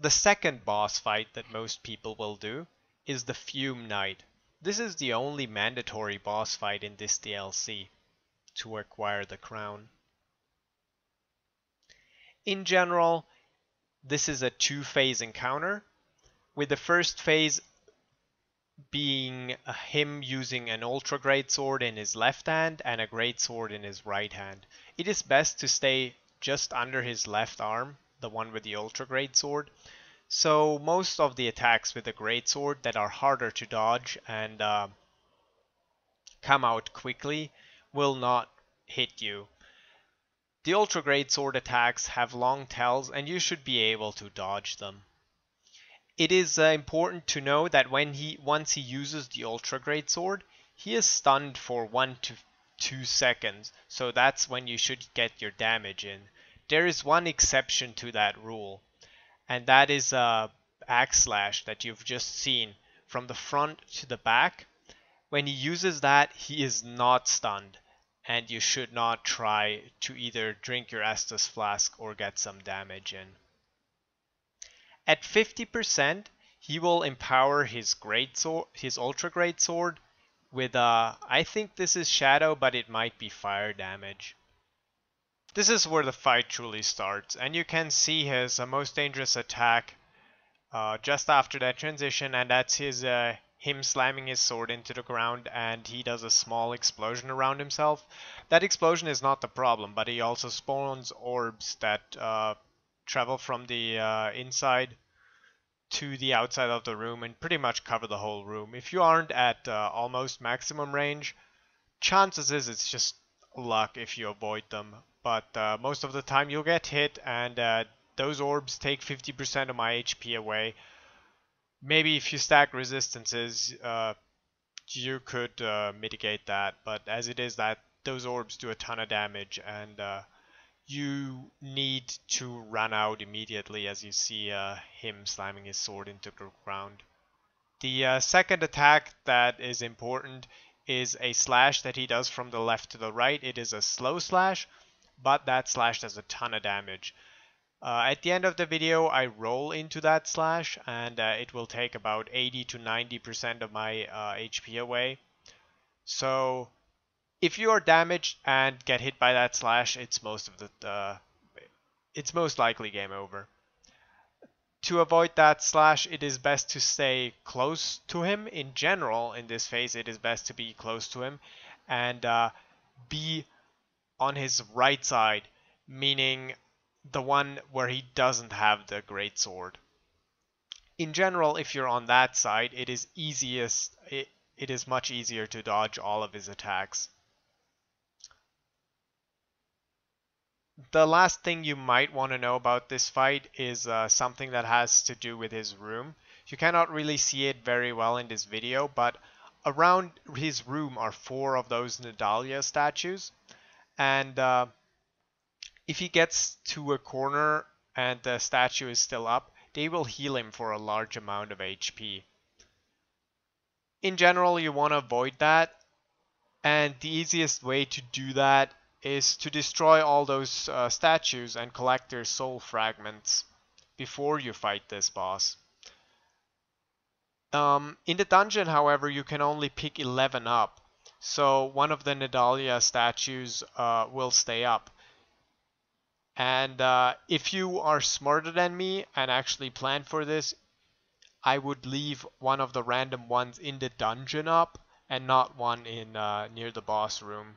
The second boss fight that most people will do is the Fume Knight. This is the only mandatory boss fight in this DLC to acquire the crown. In general, this is a two-phase encounter, with the first phase being him using an ultra greatsword in his left hand and a greatsword in his right hand. It is best to stay just under his left arm, the one with the ultra greatsword. So most of the attacks with the greatsword that are harder to dodge and come out quickly will not hit you. The ultra greatsword attacks have long tells and you should be able to dodge them. It is important to know that once he uses the ultra greatsword, he is stunned for 1 to 2 seconds, so that's when you should get your damage in. There is one exception to that rule, and that is Axe Slash that you've just seen from the front to the back. When he uses that, he is not stunned, and you should not try to either drink your Estus Flask or get some damage in. At 50%, he will empower his ultra greatsword with I think this is shadow, but it might be fire damage. This is where the fight truly starts, and you can see his most dangerous attack just after that transition, and that's him slamming his sword into the ground, and he does a small explosion around himself. That explosion is not the problem, but he also spawns orbs that travel from the inside to the outside of the room and pretty much cover the whole room. If you aren't at almost maximum range, chances is it's just luck if you avoid them. But most of the time you'll get hit, and those orbs take 50% of my HP away. Maybe if you stack resistances, you could mitigate that, but as it is that those orbs do a ton of damage, and you need to run out immediately as you see him slamming his sword into the ground. The second attack that is important is a slash that he does from the left to the right. It is a slow slash, but that slash does a ton of damage. At the end of the video, I roll into that slash, and it will take about 80 to 90% of my HP away. So if you are damaged and get hit by that slash, it's most likely game over. To avoid that slash, it is best to stay close to him. In general, in this phase, it is best to be close to him and be on his right side, meaning the one where he doesn't have the greatsword. In general, if you're on that side, it is much easier to dodge all of his attacks. The last thing you might want to know about this fight is something that has to do with his room. You cannot really see it very well in this video, but around his room are 4 of those Nadalia statues, and if he gets to a corner and the statue is still up, they will heal him for a large amount of HP. In general, you want to avoid that, and the easiest way to do that is to destroy all those statues and collect their soul fragments before you fight this boss. In the dungeon, however, you can only pick 11 up, so one of the Nadalia statues will stay up. And if you are smarter than me and actually plan for this, I would leave one of the random ones in the dungeon up and not one in near the boss room.